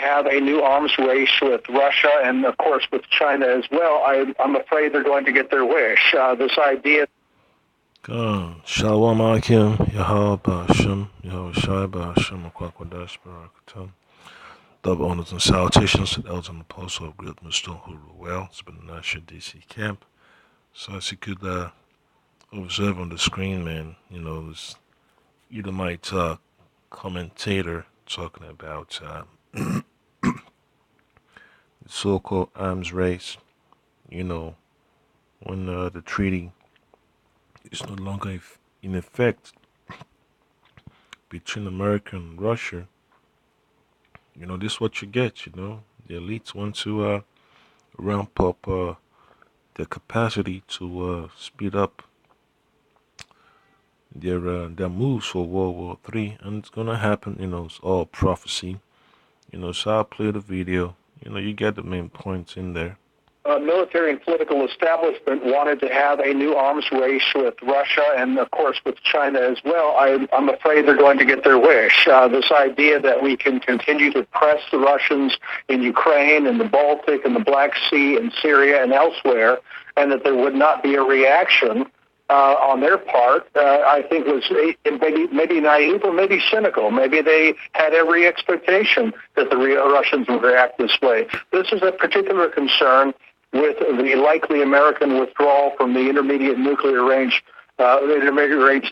have a new arms race with Russia and, of course, with China as well. I'm afraid they're going to get their wish. This idea. Shalom Akim, Yahal Bashim, Yahweh Shai Bashim, Akwakwadash Barakatam. Double honors and salutations to the elders and apostle of Great Mr. who rule well. It's been a national DC camp. So as you could observe on the screen, man, this Edomite commentator talking about the so-called arms race, when the treaty is no longer in effect between America and Russia. This is what you get, The elites want to ramp up their capacity to speed up their moves for World War III, and it's gonna happen. It's all prophecy. So I'll play the video. You get the main points in there. Military and political establishment wanted to have a new arms race with Russia and, of course, with China as well. I'm afraid they're going to get their wish. This idea that we can continue to press the Russians in Ukraine and the Baltic and the Black Sea and Syria and elsewhere, and that there would not be a reaction on their part, I think was maybe naive or maybe cynical. Maybe they had every expectation that the Russians would react this way. This is a particular concern with the likely American withdrawal from the Intermediate Range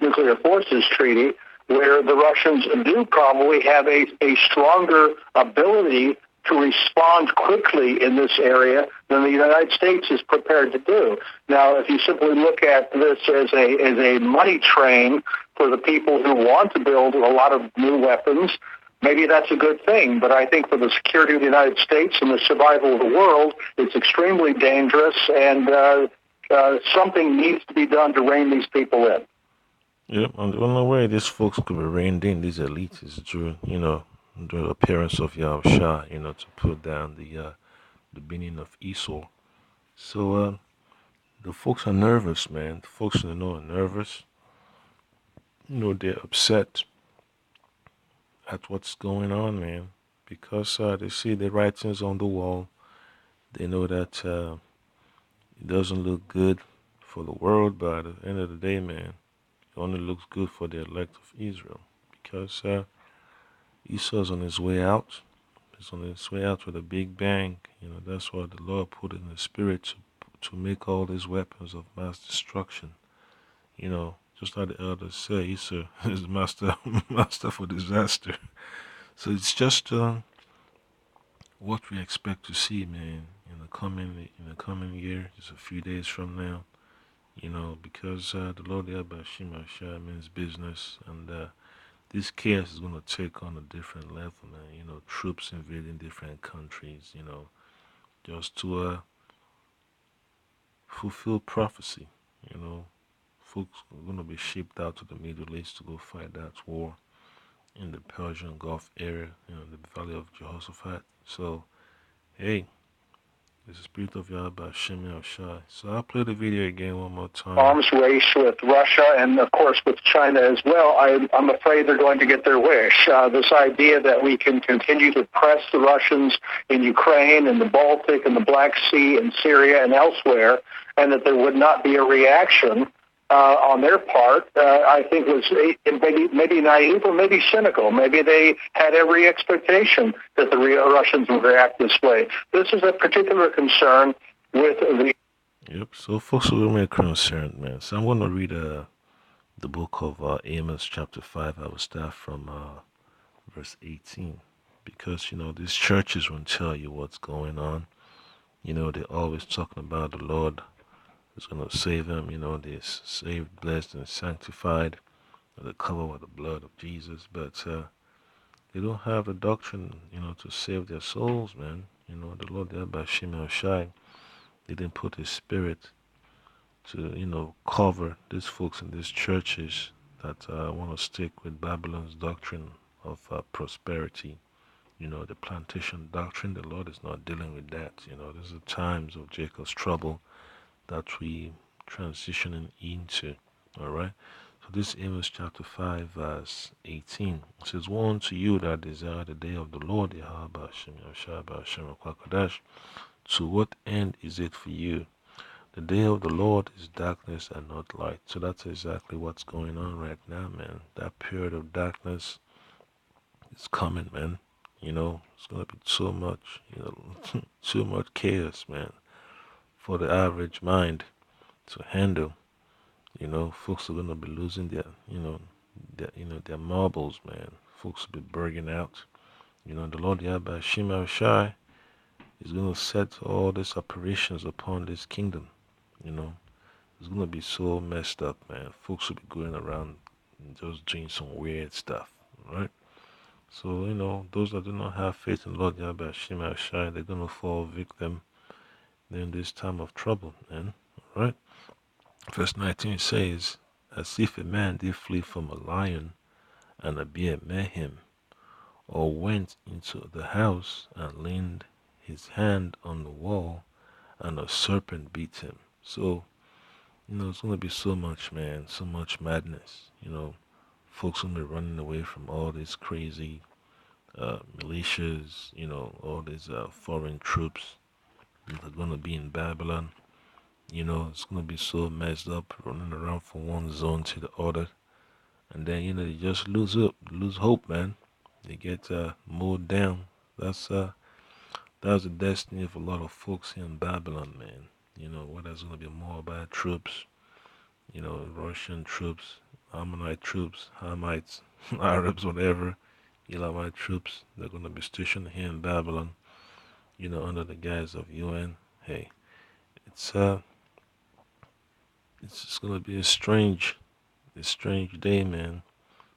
Nuclear Forces Treaty, where the Russians do probably have a stronger ability to respond quickly in this area than the United States is prepared to do. Now, if you simply look at this as a money train for the people who want to build a lot of new weapons, maybe that's a good thing. But I think for the security of the United States and the survival of the world, it's extremely dangerous, and something needs to be done to rein these people in. Yep, and the only way these folks could be reined in, these elites, is through, the appearance of Yahweh Shah, to put down the meaning of Esau. So the folks are nervous, man. The folks are nervous. They're upset at what's going on, man, because they see the writings on the wall. They know that it doesn't look good for the world, but at the end of the day, man, it only looks good for the elect of Israel, because Esau's on his way out. He's on his way out with a big bang. That's what the Lord put in the spirit to make all these weapons of mass destruction. Just like the elders say, Esau is master for disaster. So it's just what we expect to see, man, in the coming year, just a few days from now. Because the Lord Yahweh Shah means business, and this chaos is going to take on a different level, man. Troops invading different countries, just to fulfill prophecy. Folks are going to be shipped out to the Middle East to go fight that war in the Persian Gulf area, the Valley of Jehoshaphat. So, hey, it's the spirit of Yahweh Hashem El Shai. So I'll play the video again one more time. Arms race with Russia and, of course, with China as well. I'm afraid they're going to get their wish. This idea that we can continue to press the Russians in Ukraine and the Baltic and the Black Sea and Syria and elsewhere, and that there would not be a reaction on their part, I think was maybe naive or maybe cynical. Maybe they had every expectation that the Russians would react this way. This is a particular concern with the... Yep, so folks are really concerned, man. So I'm going to read the book of Amos chapter 5. I will start from verse 18. Because, these churches won't tell you what's going on. They're always talking about the Lord is going to save them. They're saved, blessed, and sanctified. They're covered with the blood of Jesus. But they don't have a doctrine, to save their souls, man. The Lord, Yahweh Shem El Shai, they didn't put his spirit to, cover these folks in these churches that want to stick with Babylon's doctrine of prosperity. The plantation doctrine. The Lord is not dealing with that. These are times of Jacob's trouble that we transitioning into. All right. So this Amos chapter 5 verse 18. It says, woe unto you that desire the day of the Lord, Yahweh Hashem, Yahshua Hashem, Kwakadash. To what end is it for you? The day of the Lord is darkness and not light. So that's exactly what's going on right now, man. That period of darkness is coming, man. It's gonna be so much, too much chaos, man, for the average mind to handle. Folks are gonna be losing their marbles, man. Folks will be burning out. The Lord Yahweh Shema Shai is gonna set all these operations upon this kingdom. It's gonna be so messed up, man. Folks will be going around and just doing some weird stuff, right? So, those that do not have faith in Lord Yahweh Shema Shai, they're gonna fall victim in this time of trouble, man. Right? Verse 19 says, as if a man did flee from a lion and a bear met him, or went into the house and leaned his hand on the wall, and a serpent beat him. So, it's going to be so much, man, so much madness. Folks going to be running away from all these crazy militias, all these foreign troops that are going to be in Babylon. It's going to be so messed up, running around from one zone to the other. And then, they just lose hope, man. They get mowed down. That's the destiny of a lot of folks here in Babylon, man. Whether it's going to be Moabite troops, Russian troops, Ammonite troops, Hamites, Arabs, whatever, Elamite troops, they're going to be stationed here in Babylon, under the guise of UN. Hey, it's just going to be a strange day, man.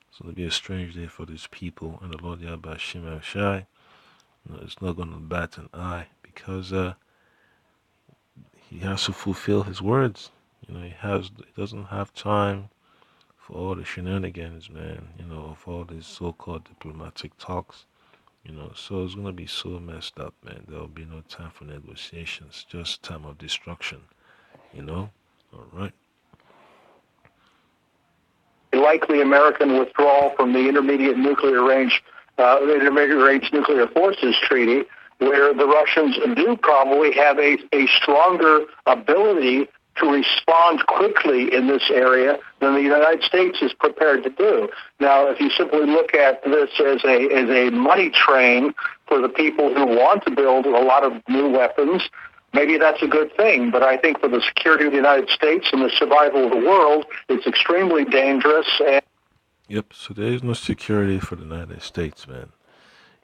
It's going to be a strange day for these people, and the Lord Yahweh Shema Shai, it's not going to bat an eye, because he has to fulfill his words. He doesn't have time for all the shenanigans, man, of all these so-called diplomatic talks, so it's going to be so messed up, man. There'll be no time for negotiations, just time of destruction, all right. Likely American withdrawal from the Intermediate Range Nuclear Forces Treaty, where the Russians do probably have a stronger ability to respond quickly in this area than the United States is prepared to do. Now, if you simply look at this as a money train for the people who want to build a lot of new weapons, maybe that's a good thing. But I think for the security of the United States and the survival of the world, it's extremely dangerous. Yep, so there is no security for the United States, man.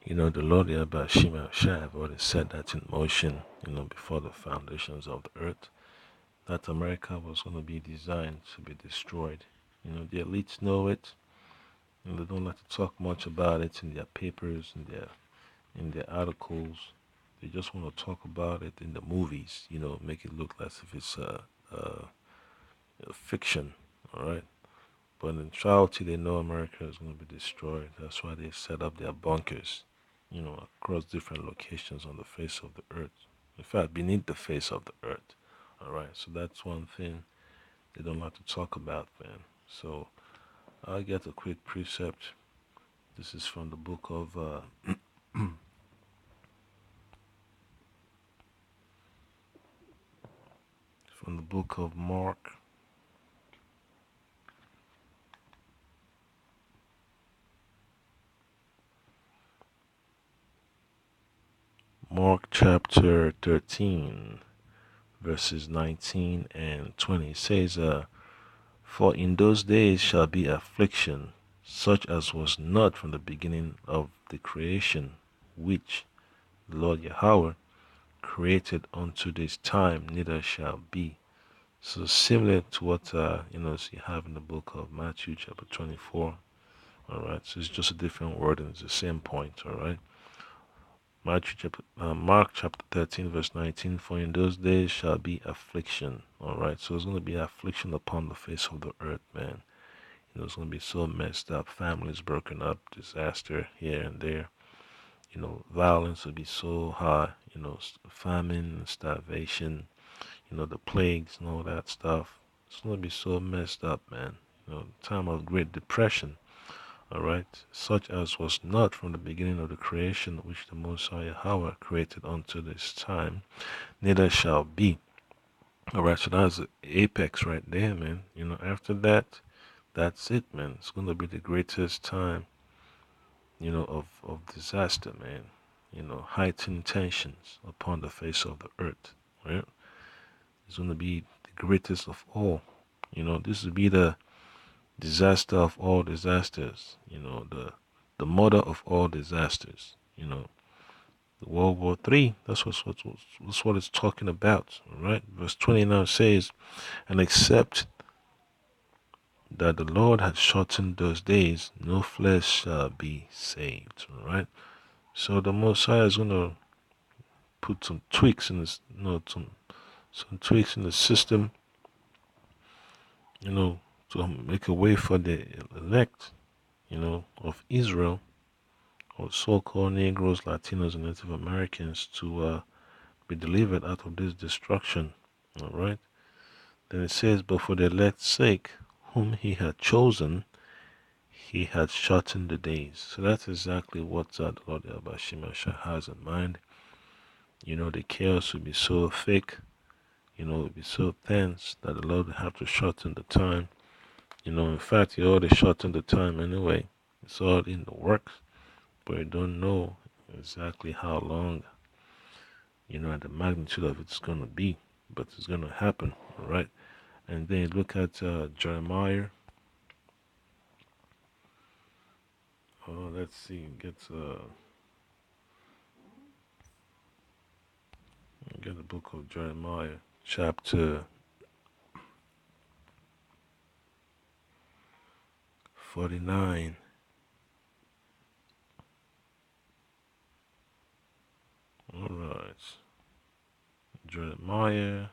The Lord Yahweh Shema Shai have already set that in motion, before the foundations of the earth, that America was going to be designed to be destroyed. The elites know it, and they don't like to talk much about it in their papers, in their articles. They just want to talk about it in the movies, make it look as if it's a fiction, all right? But in reality, they know America is going to be destroyed. That's why they set up their bunkers, across different locations on the face of the earth. In fact, beneath the face of the earth. All right, so that's one thing they don't like to talk about, man. So I'll get a quick precept. This is from the book of from the book of Mark. Mark chapter 13, verses 19 and 20. It says, for in those days shall be affliction, such as was not from the beginning of the creation, which the Lord Yahweh created unto this time, neither shall be. So similar to what so you have in the book of Matthew chapter 24. All right, so it's just a different word and it's the same point. All right. Mark chapter 13 verse 19, for in those days shall be affliction. All right, so it's going to be affliction upon the face of the earth, man. It's going to be so messed up, families broken up, disaster here and there. Violence will be so high, famine, starvation, the plagues and all that stuff. It's going to be so messed up, man. time of Great Depression, all right, such as was not from the beginning of the creation which the Most High Yahweh created unto this time, neither shall be. All right, so that's the apex right there, man. After that, that's it, man. It's going to be the greatest time, of disaster, man. Heightened tensions upon the face of the earth, right? It's going to be the greatest of all. This will be the disaster of all disasters. The mother of all disasters. The World War III. That's what it's talking about. All right. Verse 29 says, "And except that the Lord had shortened those days, no flesh shall be saved." All right. So the Messiah is gonna put some tweaks in this, some tweaks in the system, to make a way for the elect, of Israel, or so-called Negroes, Latinos, and Native Americans to be delivered out of this destruction. All right. Then it says, "But for the elect's sake, whom he had chosen, he had shortened the days." So that's exactly what the Lord Yahweh has in mind. The chaos will be so thick, it will be so tense that the Lord will have to shorten the time. In fact, he already shortened the time anyway. It's all in the works, but you don't know exactly how long, and the magnitude of it's going to be, but it's going to happen, all right? And then you look at Jeremiah. Let's see, get the book of Jeremiah, chapter 49. All right, Jeremiah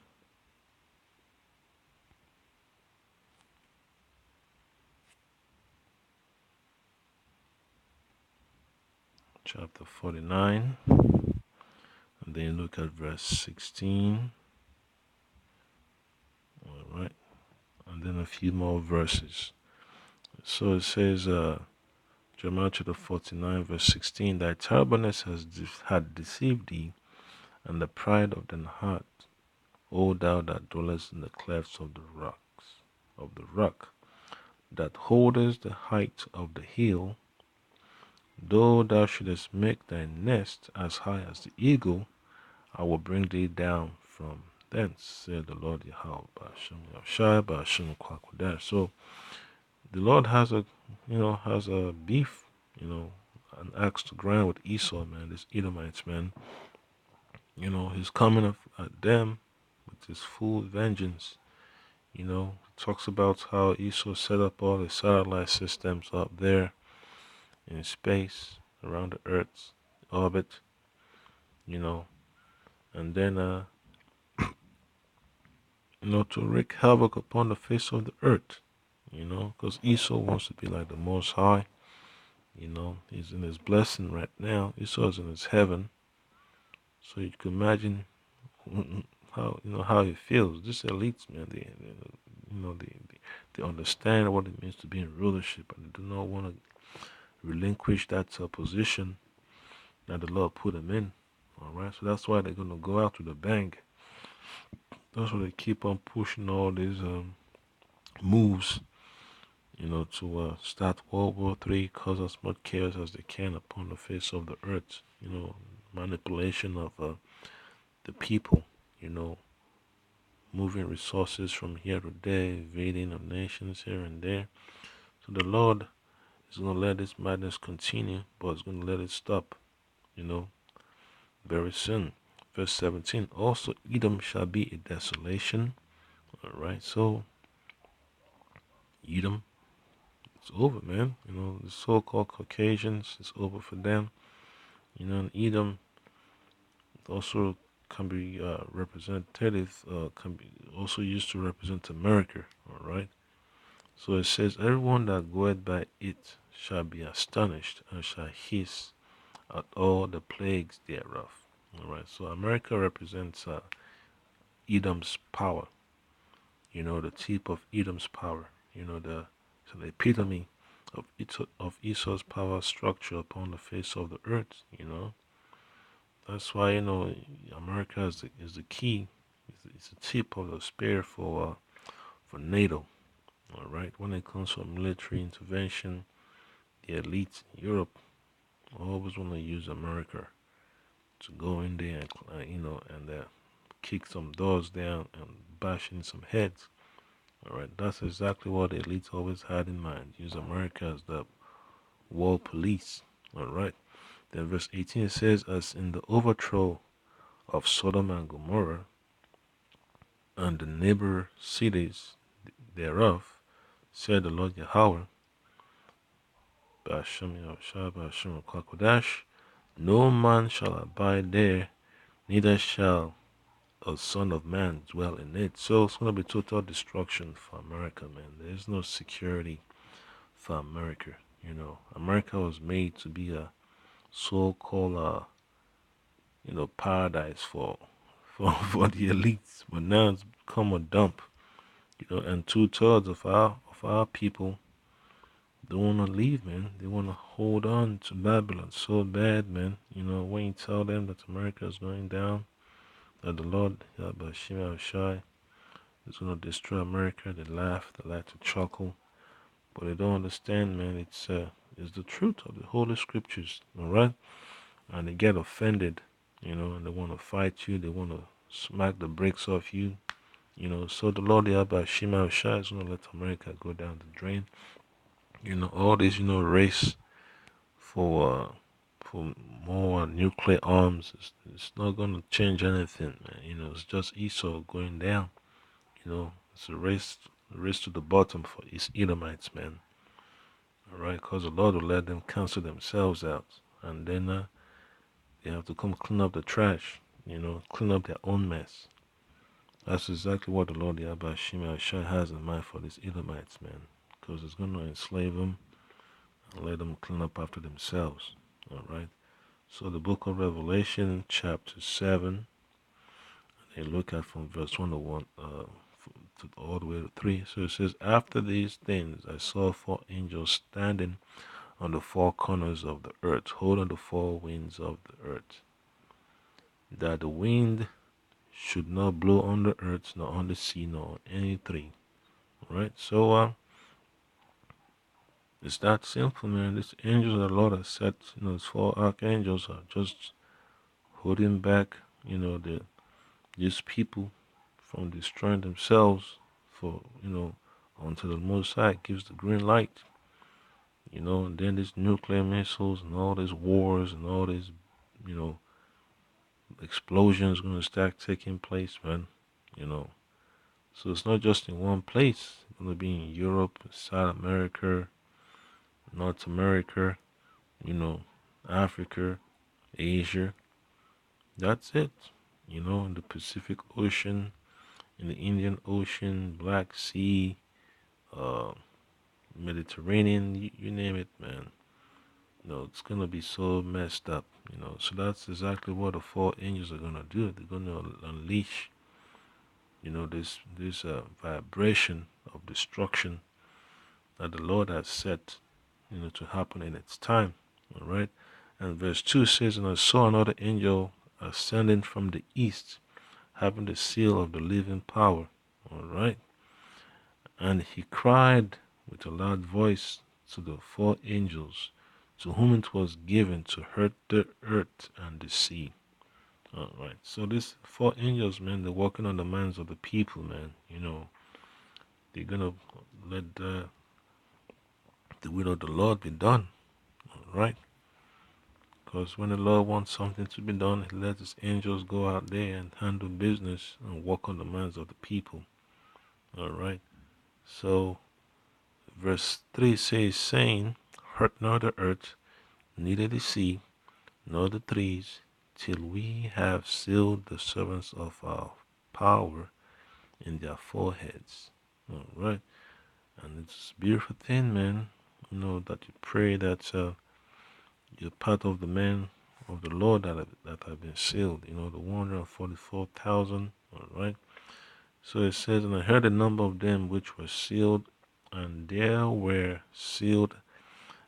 chapter 49, and then look at verse 16. All right, and then a few more verses. So it says, Jeremiah chapter 49, verse 16, "Thy terribleness had deceived thee, and the pride of thine heart, O thou that dwellest in the clefts of the rock, that holdest the height of the hill, though thou shouldest make thy nest as high as the eagle, I will bring thee down from thence, said the Lord Yahweh." So the Lord has a beef, an axe to grind with Esau, man, this Edomites, man. He's coming at them with his full vengeance. Talks about how Esau set up all the satellite systems up there in space around the Earth's orbit, and then to wreak havoc upon the face of the earth, because Esau wants to be like the Most High. He's in his blessing right now. Esau's in his heaven. So you can imagine how he feels. This elites, man, they understand what it means to be in rulership, and they do not want to relinquish that position that the Lord put them in. All right, so that's why they're gonna go out to the bank. That's why they keep on pushing all these moves, to start World War III, cause as much chaos as they can upon the face of the earth. Manipulation of the people. Moving resources from here to there, invading of nations here and there. So the Lord is going to let this madness continue, but it's going to let it stop, very soon. Verse 17, "Also Edom shall be a desolation." All right, so Edom, it's over, man. The so-called Caucasians, it's over for them. And Edom also can be representative, can be also used to represent America. All right. So it says, "Everyone that goeth by it shall be astonished, and shall hiss at all the plagues thereof." All right. So America represents Edom's power. The tip of Edom's power. The the epitome of Esau's power structure upon the face of the earth. That's why America is the key. It's the tip of the spear for NATO. All right, when it comes to military intervention, the elites in Europe always want to use America to go in there and kick some doors down and bash in some heads. All right, that's exactly what the elites always had in mind. Use America as the world police. All right. Then verse 18 says, "As in the overthrow of Sodom and Gomorrah and the neighbor cities thereof, said the Lord Yahweh, Ba'ashem Yahushua, Ba'ashem Kwakodash, no man shall abide there, neither shall a son of man dwell in it." So it's going to be total destruction for America, man. There's no security for America. America was made to be a so-called, paradise for the elites, but now it's become a dump. And 2/3 of our people don't want to leave, man. They want to hold on to Babylon so bad, man. When you tell them that America is going down, that the Lord, Yahweh Shai, is going to destroy America, they laugh, they like to chuckle, but they don't understand, man. It's the truth of the Holy Scriptures, all right? And they get offended, and they want to fight you, they want to smack the brakes off you, So the Lord Yahweh Shai is going to let America go down the drain. All this, race for more nuclear arms, it's not going to change anything, man. It's just Esau going down. It's a race to the bottom for his Edomites, man. All right, because the Lord will let them cancel themselves out, and then they have to come clean up the trash, clean up their own mess. That's exactly what the Lord Yahweh Shai has in mind for these Edomites, man, because it's going to enslave them and let them clean up after themselves. All right. So the book of Revelation, chapter 7, they look at from verse 1 to 1 all the way to 3. So it says, "After these things I saw 4 angels standing on the 4 corners of the earth, holding the 4 winds of the earth, that the wind should not blow on the earth, nor on the sea, nor on any tree." Right? So it's that simple, man. These angels that the Lord has set, these 4 archangels are just holding back, these people from destroying themselves until the Most High gives the green light. And then these nuclear missiles and all these wars and all these, explosions going to start taking place, man. So it's not just in one place. It's going to be in Europe, South America, North America, Africa, Asia. That's it. In the Pacific Ocean, in the Indian Ocean, Black Sea, Mediterranean, you name it, man. It's gonna be so messed up, So that's exactly what the 4 angels are gonna do. They're gonna unleash, this vibration of destruction that the Lord has set, to happen in its time. All right. And verse 2 says, "And I saw another angel ascending from the east, having the seal of the living power." All right. "And he cried with a loud voice to the 4 angels, to whom it was given to hurt the earth and the sea." All right. So these 4 angels, man, they're working on the minds of the people, man. They're gonna let the will of the Lord be done. All right. Because when the Lord wants something to be done, He lets His angels go out there and handle business and work on the minds of the people. All right. So verse 3 says, saying, "Hurt not the earth, neither the sea, nor the trees, till we have sealed the servants of our power in their foreheads." All right. And it's a beautiful thing, man, that you pray that you're part of the men of the Lord that have been sealed, the 144,000. All right. So it says, "And I heard the number of them which were sealed And there were sealed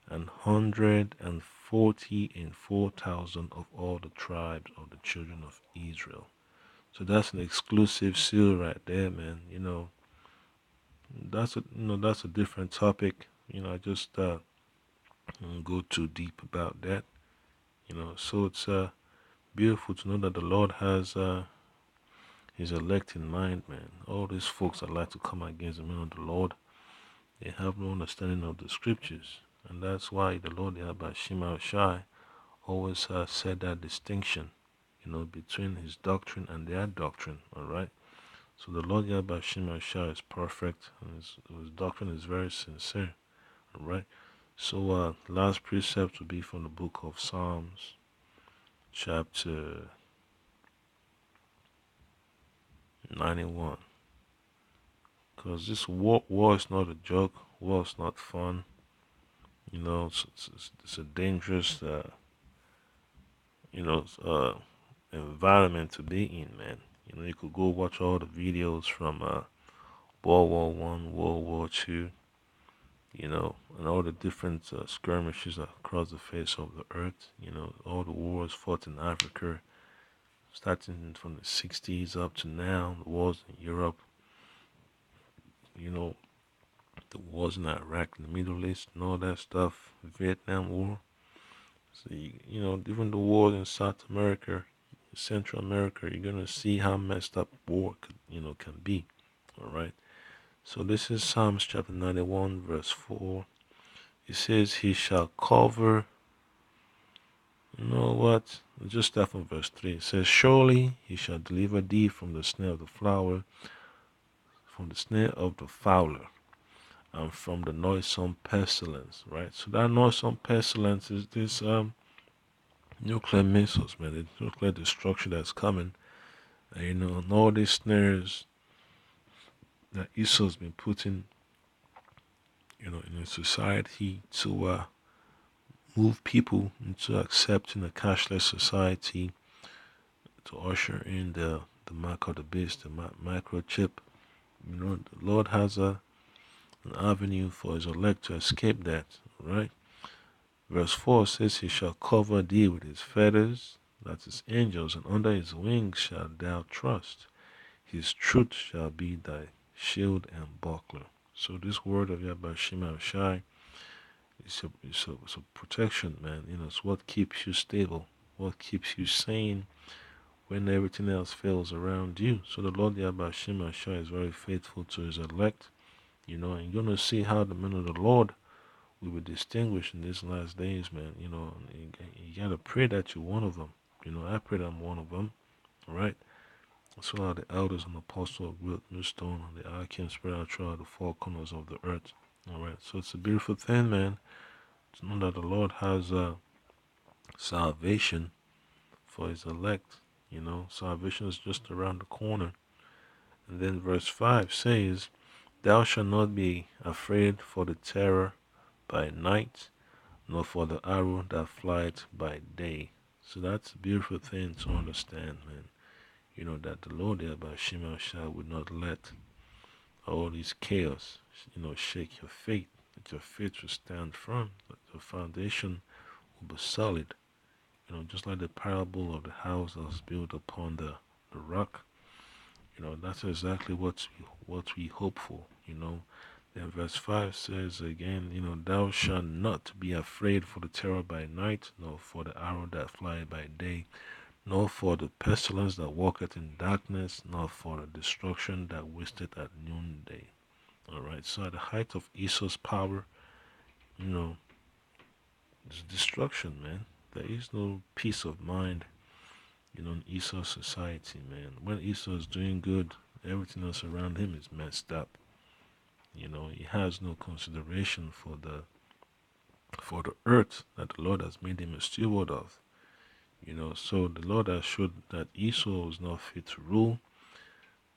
144,000 of all the tribes of the children of Israel. So that's an exclusive seal right there, man. That's a different topic. I just won't go too deep about that. So it's beautiful to know that the Lord has His elect in mind, man. All these folks that like to come against the man of the Lord, they have no understanding of the scriptures, and that's why the Lord Yahweh Shema Shai always said that distinction, between His doctrine and their doctrine. All right. So the Lord Yahweh Shema Shai is perfect, and his doctrine is very sincere. All right. So last precept will be from the book of Psalms, chapter 91. Because this war is not a joke. War is not fun. It's a dangerous, environment to be in, man. You could go watch all the videos from World War One, World War Two, and all the different skirmishes across the face of the earth. All the wars fought in Africa, starting from the 60s up to now. The wars in Europe, you know, the wars in Iraq, the Middle East, and all that stuff. Vietnam War. So even the wars in South America, Central America, you're gonna see how messed up war can be. All right. So this is Psalms chapter 91, verse 4. It says, "He shall cover." You know what? Just start from verse 3. It says, "Surely he shall deliver thee from the snare of the flower, from the snare of the fowler, and from the noisome pestilence." Right. So that noisome pestilence is this nuclear missiles, man. The nuclear destruction that's coming. And all these snares that Esau's been putting, in a society to move people into accepting a cashless society, to usher in the mark of the beast, the microchip. The Lord has an avenue for His elect to escape that, right? Verse 4 says, "He shall cover thee with His feathers, that is angels, and under His wings shalt thou trust. His truth shall be thy shield and buckler." So this word of Yahweh Shema Shai is a protection, man. It's what keeps you stable, what keeps you sane when everything else fails around you. So the Lord Yahweh Shema Shai is very faithful to His elect, and you're going to see how the men of the Lord will be distinguished in these last days, man. You got to pray that you're one of them. I pray that I'm one of them, all right? So are the elders and apostles of great millstone, and the arcane spirit throughout the four corners of the earth. All right, so it's a beautiful thing, man, to know that the Lord has salvation for His elect. Salvation is just around the corner. And then verse 5 says, "Thou shalt not be afraid for the terror by night, nor for the arrow that flieth by day." So that's a beautiful thing to understand, man. That the Lord Yahweh Shema Shah would not let all this chaos, shake your faith. That your faith will stand firm. That your foundation will be solid. Just like the parable of the house that was built upon the rock. That's exactly what we hope for. Then verse 5 says again, "Thou shalt not be afraid for the terror by night, nor for the arrow that flieth by day, nor for the pestilence that walketh in darkness, nor for the destruction that wasteth at noonday." All right. So at the height of Esau's power, you know, there's destruction, man. There is no peace of mind, in Esau's society, man. When Esau is doing good, everything else around him is messed up. He has no consideration for the earth that the Lord has made him a steward of. So the Lord has showed that Esau is not fit to rule,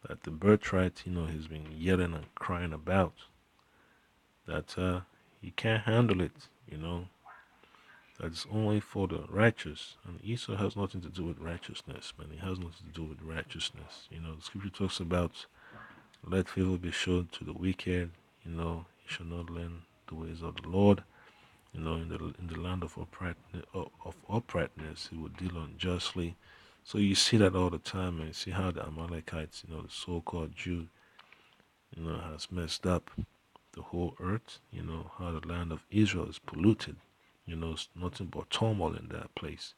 that the birthright, he's been yelling and crying about, that he can't handle it, that it's only for the righteous. And Esau has nothing to do with righteousness, man. He has nothing to do with righteousness. The scripture talks about, "Let favor be shown to the wicked." He shall not learn the ways of the Lord. In the land of uprightness, he will deal unjustly. So you see that all the time, and see how the Amalekites, the so-called Jew, has messed up the whole earth. How the land of Israel is polluted. It's nothing but turmoil in that place.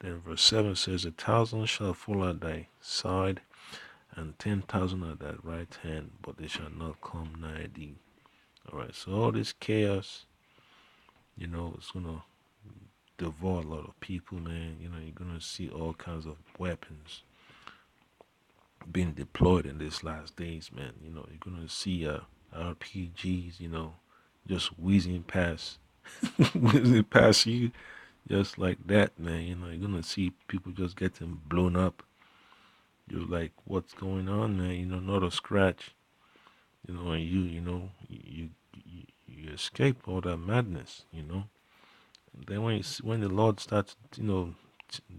Then verse 7 says, 1,000 shall fall at thy side, and 10,000 at thy right hand, but they shall not come nigh thee. Alright, so all this chaos, it's gonna devour a lot of people, man. You're gonna see all kinds of weapons being deployed in these last days, man. You're gonna see RPGs, just whizzing past, whizzing past you, just like that, man. You're gonna see people just getting blown up. You're like, what's going on, man? Not a scratch. And you escape all that madness. And then when the Lord starts,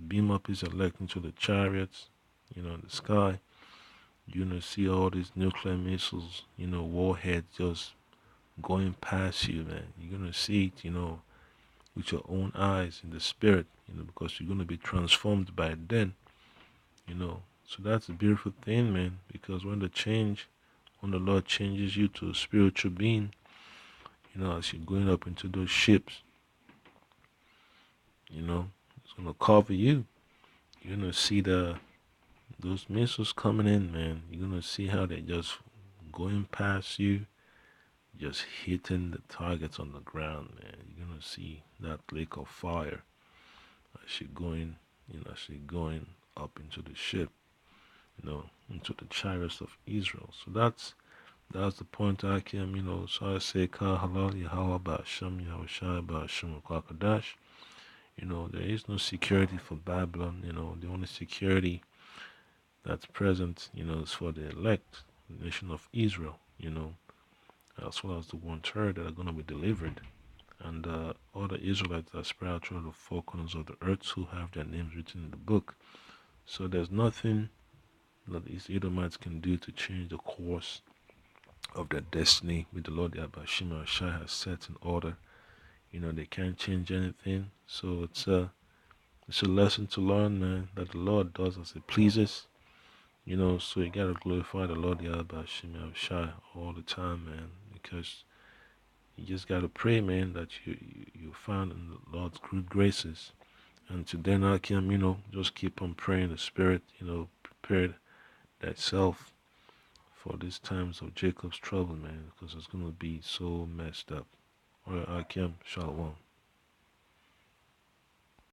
beam up His elect into the chariots, in the sky, you're gonna see all these nuclear missiles, warheads just going past you, man. You're gonna see it, with your own eyes in the spirit, because you're gonna be transformed by then, So that's a beautiful thing, man, because when the Lord changes you to a spiritual being, as you're going up into those ships, it's gonna cover you. You're gonna see those missiles coming in, man. You're gonna see how they just going past you, just hitting the targets on the ground, man. You're gonna see that lake of fire as you're going up into the ship, into the chariots of Israel. So that's the point I came, So I say, Ka halal Yahweh Ba'ashem Yahushai Ba'ashem Kwakadash. There is no security for Babylon. The only security that's present, is for the elect, the nation of Israel, as well as the 1/3 that are going to be delivered. And all the Israelites that spread out through the four corners of the earth who have their names written in the book. So there's nothing that these Edomites can do to change the course of their destiny with the Lord Yahweh Shai has set in order. They can't change anything. So it's a lesson to learn, man, that the Lord does as He pleases. So you gotta glorify the Lord Yahweh Shai all the time, man, because you just gotta pray, man, that you found in the Lord's good graces. And to then Akim, just keep on praying the Spirit, prepare thyself for these times of Jacob's trouble, man, because it's gonna be so messed up. All right, Akim, Shalom.